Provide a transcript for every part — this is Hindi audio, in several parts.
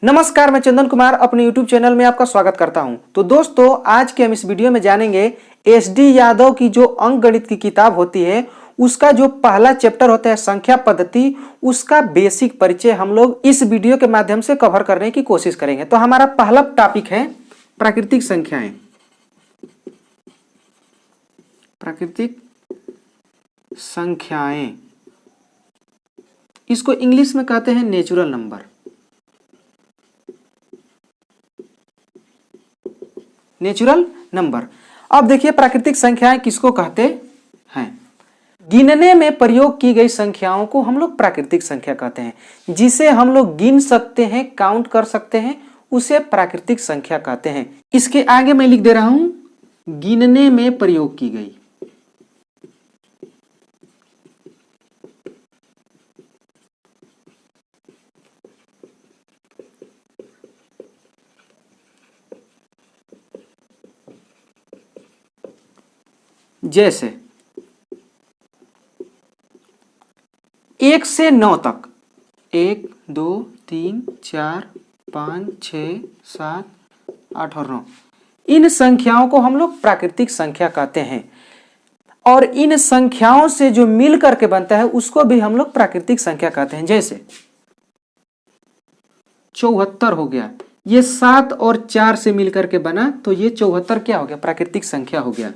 नमस्कार, मैं चंदन कुमार अपने YouTube चैनल में आपका स्वागत करता हूं। तो दोस्तों, आज के हम इस वीडियो में जानेंगे एस.डी. यादव की जो अंकगणित की किताब होती है उसका जो पहला चैप्टर होता है संख्या पद्धति, उसका बेसिक परिचय हम लोग इस वीडियो के माध्यम से कवर करने की कोशिश करेंगे। तो हमारा पहला टॉपिक है प्राकृतिक संख्याएं। प्राकृतिक संख्याएं, इसको इंग्लिश में कहते हैं नेचुरल नंबर। Natural number. अब देखिए प्राकृतिक संख्याएं किसको कहते हैं। गिनने में प्रयोग की गई संख्याओं को हम लोग प्राकृतिक संख्या कहते हैं। जिसे हम लोग गिन सकते हैं, काउंट कर सकते हैं, उसे प्राकृतिक संख्या कहते हैं। इसके आगे मैं लिख दे रहा हूं गिनने में प्रयोग की गई। जैसे 1 से 9 तक 1 2 3 4 5 6 7 8 और 9, इन संख्याओं को हम लोग प्राकृतिक संख्या कहते हैं। और इन संख्याओं से जो मिल करके बनता है उसको भी हम लोग प्राकृतिक संख्या कहते हैं। जैसे 74 हो गया, ये 7 और 4 से मिलकर के बना तो ये 74 क्या हो गया, प्राकृतिक संख्या हो गया।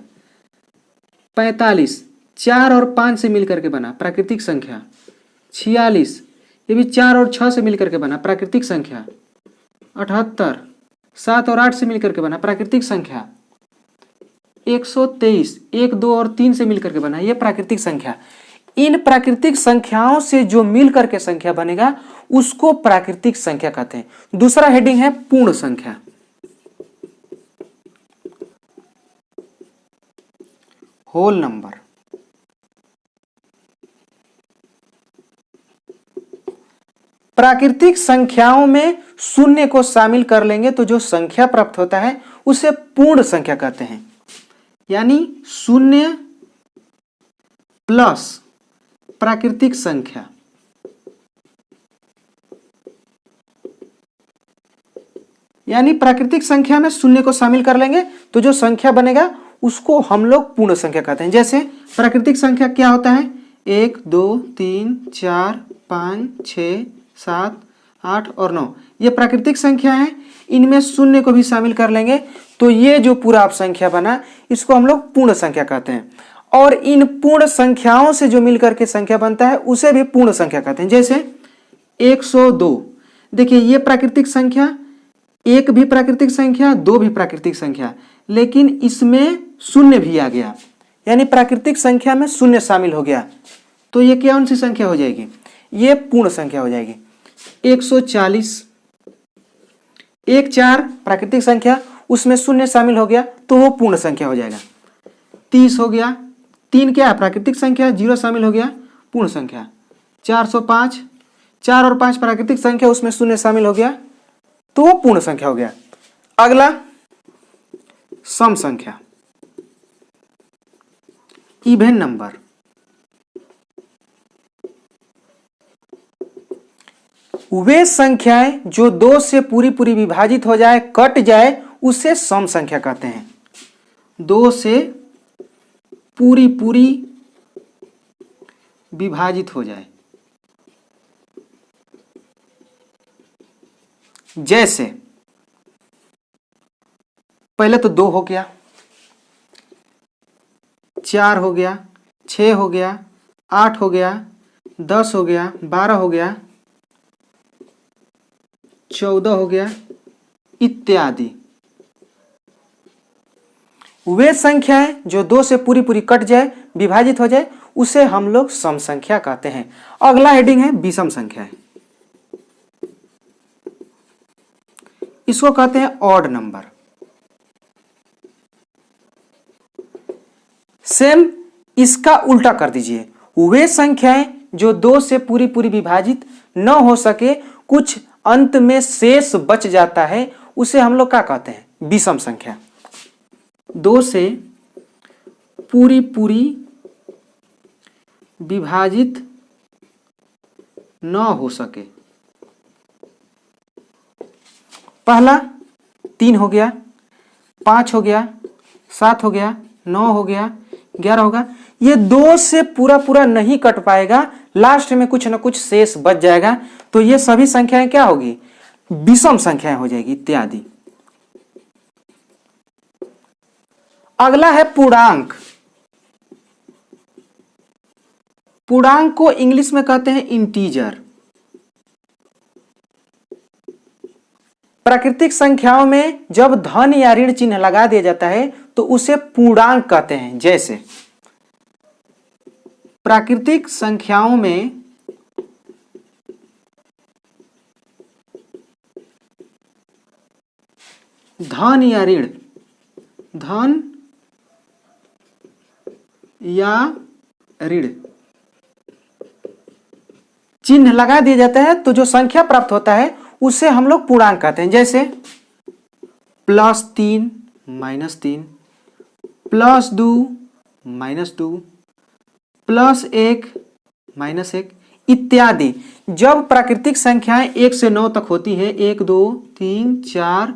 45 4 और 5 से मिलकर के बना, प्राकृतिक संख्या। 46 ये भी 4 और 6 से मिलकर के बना, प्राकृतिक संख्या। 78 7 और 8 से मिलकर के बना, प्राकृतिक संख्या। 123 1 2 और 3 से मिलकर के बना, ये प्राकृतिक संख्या। इन प्राकृतिक संख्याओं से जो मिलकर के संख्या बनेगा उसको प्राकृतिक संख्या कहते हैं। दूसरा हेडिंग है पूर्ण संख्या। Whole number. प्राकृतिक संख्याओं में शून्य को शामिल कर लेंगे तो जो संख्या प्राप्त होता है उसे पूर्ण संख्या कहते हैं। यानी शून्य प्लस प्राकृतिक संख्या, यानी प्राकृतिक संख्या में शून्य को शामिल कर लेंगे तो जो संख्या बनेगा उसको हम लोग पूर्ण संख्या कहते हैं। जैसे प्राकृतिक संख्या क्या होता है, 1 2 3 4 5 6 7 8 और 9, ये प्राकृतिक संख्या है। इनमें शून्य को भी शामिल कर लेंगे तो ये जो पूरा आप संख्या बना इसको हम लोग पूर्ण संख्या कहते हैं। और इन पूर्ण संख्याओं से जो मिलकर के संख्या बनता है उसे भी पूर्ण संख्या कहते हैं। जैसे 102, देखिए ये प्राकृतिक संख्या, 1 भी प्राकृतिक संख्या, 2 भी प्राकृतिक संख्या, लेकिन इसमें शून्य भी आ गया, यानी प्राकृतिक संख्या में शून्य शामिल हो गया तो ये कौन सी संख्या हो जाएगी, ये पूर्ण संख्या हो जाएगी। 140 1 4 प्राकृतिक संख्या, उसमें शून्य शामिल हो गया तो वो पूर्ण संख्या हो जाएगा। 30 हो गया, 3 क्या है, प्राकृतिक संख्या, 0 शामिल हो गया, पूर्ण संख्या। 405 4 और 5 प्राकृतिक संख्या, उसमें शून्य शामिल हो गया तो वो पूर्ण संख्या हो गया। अगला सम संख्या, इवन नंबर। वे संख्याएं जो 2 से पूरी पूरी विभाजित हो जाए, कट जाए, उसे सम संख्या कहते हैं। 2 से पूरी पूरी विभाजित हो जाए। जैसे पहले तो 2 हो गया, 4 हो गया, 6 हो गया, 8 हो गया, 10 हो गया, 12 हो गया, 14 हो गया, इत्यादि। वे संख्याएं जो 2 से पूरी पूरी कट जाए, विभाजित हो जाए, उसे हम लोग सम संख्या कहते हैं। अगला हेडिंग है विषम संख्याएं। इसको कहते हैं ऑड नंबर। सेम इसका उल्टा कर दीजिए। वे संख्याएं जो 2 से पूरी पूरी विभाजित न हो सके, कुछ अंत में शेष बच जाता है, उसे हम लोग क्या कहते हैं, विषम संख्या। 2 से पूरी पूरी विभाजित न हो सके पहला 3 हो गया, 5 हो गया, 7 हो गया, 9 हो गया, 11 होगा। ये 2 से पूरा पूरा नहीं कट पाएगा, लास्ट में कुछ ना कुछ शेष बच जाएगा, तो ये सभी संख्याएं क्या होगी, विषम संख्याएं हो जाएगी इत्यादि। अगला है पूर्णांक। पूर्णांक को इंग्लिश में कहते हैं इंटीजर। प्राकृतिक संख्याओं में जब धन या ऋण चिन्ह लगा दिया जाता है तो उसे पूर्णांक कहते हैं। जैसे प्राकृतिक संख्याओं में धन या ऋण, धन या ऋण चिन्ह लगा दिया जाता है तो जो संख्या प्राप्त होता है उसे हम लोग पूर्णांक कहते हैं। जैसे +3 -3, +2 -2, +1 -1 इत्यादि। जब प्राकृतिक संख्याएं 1 से 9 तक होती हैं, 1 2 3 4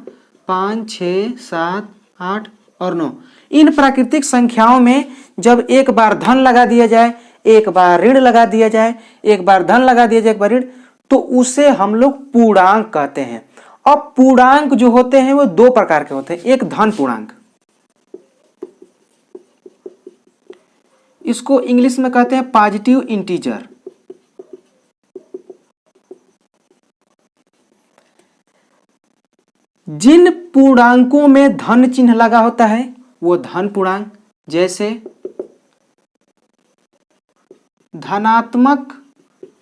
5 6 7 8 और 9, इन प्राकृतिक संख्याओं में जब एक बार धन लगा दिया जाए, एक बार ऋण लगा दिया जाए, एक बार धन लगा दिया जाए, एक बार ऋण, तो उसे हम लोग पूर्णांक कहते हैं। अब पूर्णांक जो होते हैं वो 2 प्रकार के होते हैं। एक धन पूर्णांक, इसको इंग्लिश में कहते हैं पॉजिटिव इंटीजर। जिन पूर्णांकों में धन चिन्ह लगा होता है वो धन पूर्णांक। जैसे धनात्मक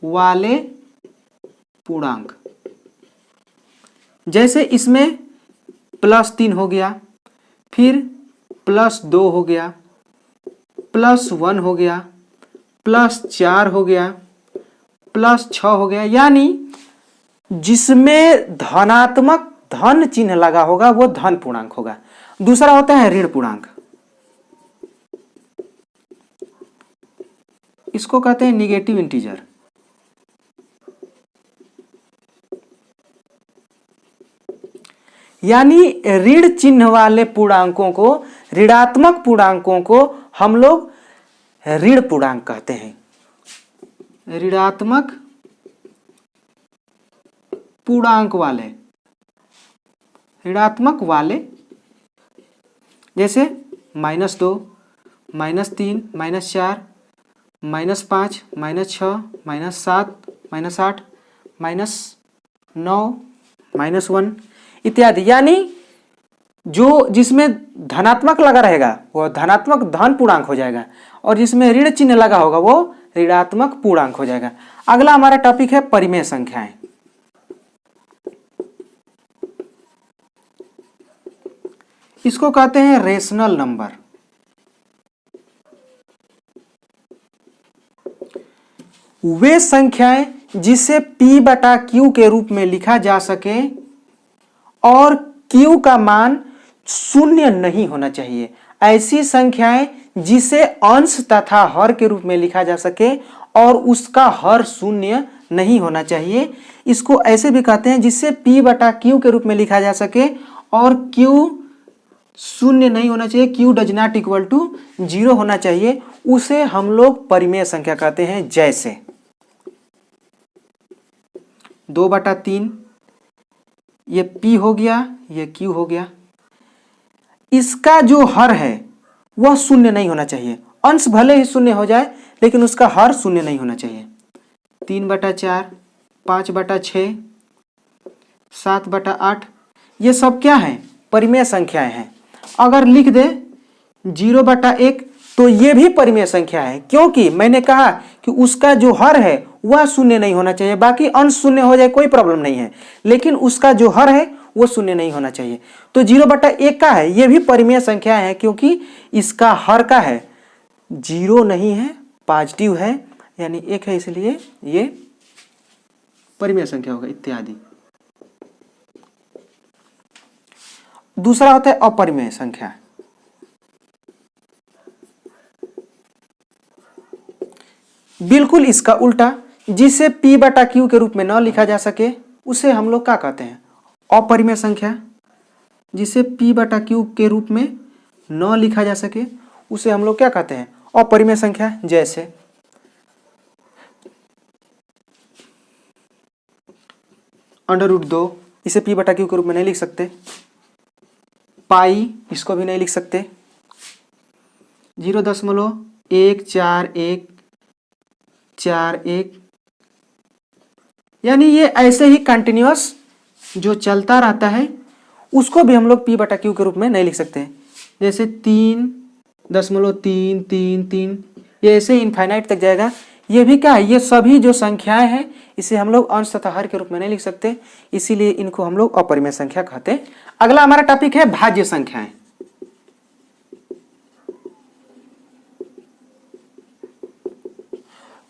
वाले पूर्णांक, जैसे इसमें +3 हो गया, फिर +2 हो गया, +1 हो गया, +4 हो गया, +6 हो गया, यानी जिसमें धनात्मक धन चिन्ह लगा होगा वो धन पूर्णांक होगा। दूसरा होता है ऋण पूर्णांक, इसको कहते हैं निगेटिव इंटीजर। यानी ऋण चिन्ह वाले पूर्णांकों को, ऋणात्मक पूर्णांकों को हम लोग ऋण पूर्णांक कहते हैं। ऋणात्मक पूर्णांक वाले, ऋणात्मक वाले, जैसे -2 -3 -4 -5 -6 -7 -8 -9 -1 इत्यादि। यानी जो जिसमें धनात्मक लगा रहेगा वो धनात्मक धन पूर्णांक हो जाएगा, और जिसमें ऋण चिन्ह लगा होगा वो ऋणात्मक पूर्णांक हो जाएगा। अगला हमारा टॉपिक है परिमेय संख्याएं। इसको कहते हैं रेशनल नंबर। वे संख्याएं जिसे P/Q के रूप में लिखा जा सके और Q का मान 0 नहीं होना चाहिए। ऐसी संख्याएं जिसे अंश तथा हर के रूप में लिखा जा सके और उसका हर 0 नहीं होना चाहिए, इसको ऐसे भी कहते हैं जिससे P/Q के रूप में लिखा जा सके और Q 0 नहीं होना चाहिए, Q does not equal to 0 होना चाहिए, उसे हम लोग परिमेय संख्या कहते हैं। जैसे 2/3, ये P हो गया, ये Q हो गया। इसका जो हर है वह 0 नहीं होना चाहिए, अंश भले ही 0 हो जाए लेकिन उसका हर 0 नहीं होना चाहिए। 3/4, 5/6, 7/8, ये सब क्या है, परिमेय संख्याएं हैं। अगर लिख दे 0/1 तो ये भी परिमेय संख्या है, क्योंकि मैंने कहा कि उसका जो हर है वह 0 नहीं होना चाहिए, बाकी अंश 0 हो जाए कोई प्रॉब्लम नहीं है, लेकिन उसका जो हर है वो 0 नहीं होना चाहिए। तो 0/1 का है, ये भी परिमेय संख्या है, क्योंकि इसका हर का है, 0 नहीं है, पॉजिटिव है, यानी 1 है, इसलिए ये परिमेय संख्या होगा इत्यादि। दूसरा होता है अपरिमेय संख्या। बिल्कुल इसका उल्टा, जिसे P/Q के रूप में न लिखा जा सके उसे हम लोग क्या कहते हैं, अपरिमेय संख्या जिसे p बटा क्यू के रूप में न लिखा जा सके उसे हम लोग क्या कहते हैं? अपरिमेय संख्या। जैसे √2, इसे p बटा क्यू के रूप में नहीं लिख सकते। पाई, इसको भी नहीं लिख सकते। 0.14141, यानी ये ऐसे ही कंटिन्यूअस जो चलता रहता है उसको भी हम लोग p बटा क्यू के रूप में नहीं लिख सकते। जैसे 3.333, ये ऐसे ही इनफाइनाइट तक जाएगा। ये भी क्या है? ये सभी जो संख्याएं हैं इसे हम लोग अंश तथा हर के रूप में नहीं लिख सकते, इसीलिए इनको हम लोग अपरिमेय संख्या कहते हैं। अगला हमारा टॉपिक है भाज्य संख्याएं।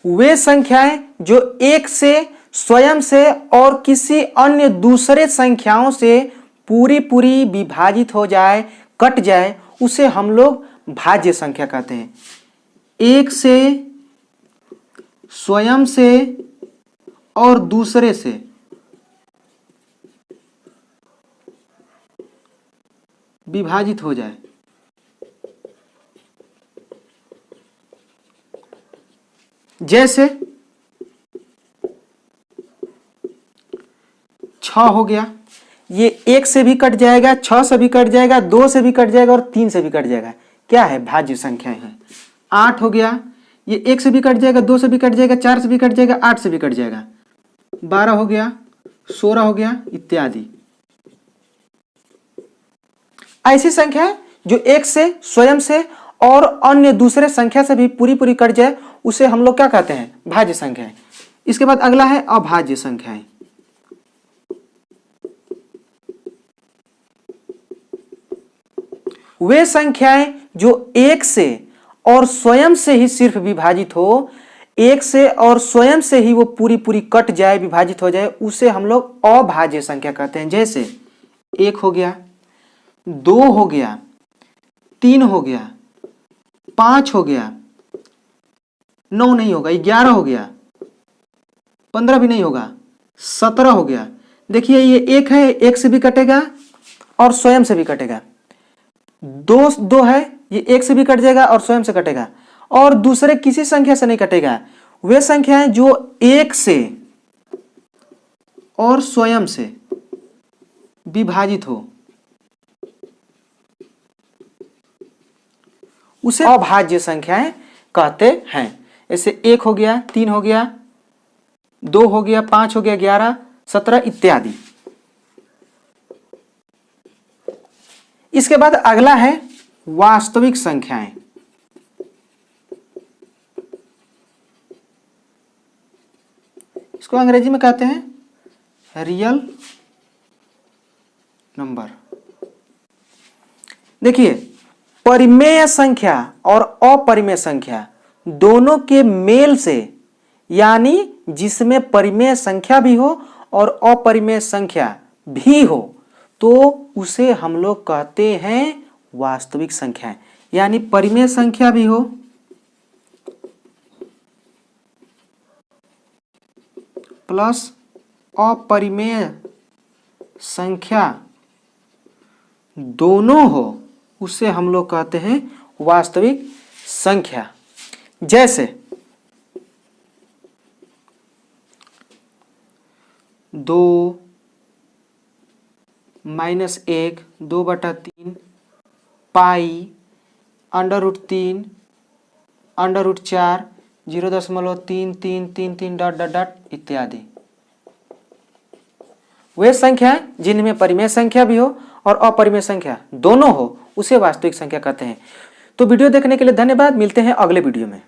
वे संख्याएं जो एक से, स्वयं से और किसी अन्य दूसरे संख्याओं से पूरी पूरी विभाजित हो जाए, कट जाए, उसे हम लोग भाज्य संख्या कहते हैं। एक से, स्वयं से और दूसरे से विभाजित हो जाए। जैसे 6 हो गया, ये 1 से भी कट जाएगा, 6 से भी कट जाएगा, 2 से भी कट जाएगा और 3 से भी कट जाएगा। क्या है? भाज्य संख्याएं हैं। 8 हो गया, ये 1 से भी कट जाएगा, 2 से भी कट जाएगा, 4 से भी कट जाएगा, 8 से भी कट जाएगा। 12 हो गया, 16 हो गया, इत्यादि। ऐसी संख्या है जो एक से, स्वयं से और अन्य दूसरे संख्या से भी पूरी पूरी कट जाए, उसे हम लोग क्या कहते हैं? भाज्य संख्याएं। इसके बाद अगला है अभाज्य संख्याएं। वे संख्याएं जो एक से और स्वयं से ही सिर्फ विभाजित हो, एक से और स्वयं से ही वो पूरी पूरी कट जाए, विभाजित हो जाए, उसे हम लोग अभाज्य संख्या कहते हैं। जैसे 1 हो गया, 2 हो गया, 3 हो गया, 5 हो गया, 9 नहीं होगा, 11 हो गया, 15 भी नहीं होगा, 17 हो गया। देखिए ये 1 है, 1 से भी कटेगा और स्वयं से भी कटेगा। 2 है, ये 1 से भी कट जाएगा और स्वयं से कटेगा, और दूसरे किसी संख्या से नहीं कटेगा। वे संख्याएं जो 1 से और स्वयं से विभाजित हो, उसे अभाज्य संख्याएं कहते हैं। ऐसे 1 हो गया, 3 हो गया, 2 हो गया, 5 हो गया, 11, 17 इत्यादि। इसके बाद अगला है वास्तविक संख्याएं। इसको अंग्रेजी में कहते हैं रियल नंबर। देखिए, परिमेय संख्या और अपरिमेय संख्या दोनों के मेल से, यानी जिसमें परिमेय संख्या भी हो और अपरिमेय संख्या भी हो, तो उसे हम लोग कहते हैं वास्तविक संख्याएं। यानी परिमेय संख्या भी हो प्लस अपरिमेय संख्या दोनों हो, उसे हम लोग कहते हैं वास्तविक संख्या। जैसे 2 -1, 2/3, पाई, √3, √4, 0.3333 ... इत्यादि। वे संख्या जिनमें परिमेय संख्या भी हो और अपरिमेय संख्या दोनों हो, उसे वास्तविक संख्या कहते हैं। तो वीडियो देखने के लिए धन्यवाद। मिलते हैं अगले वीडियो में।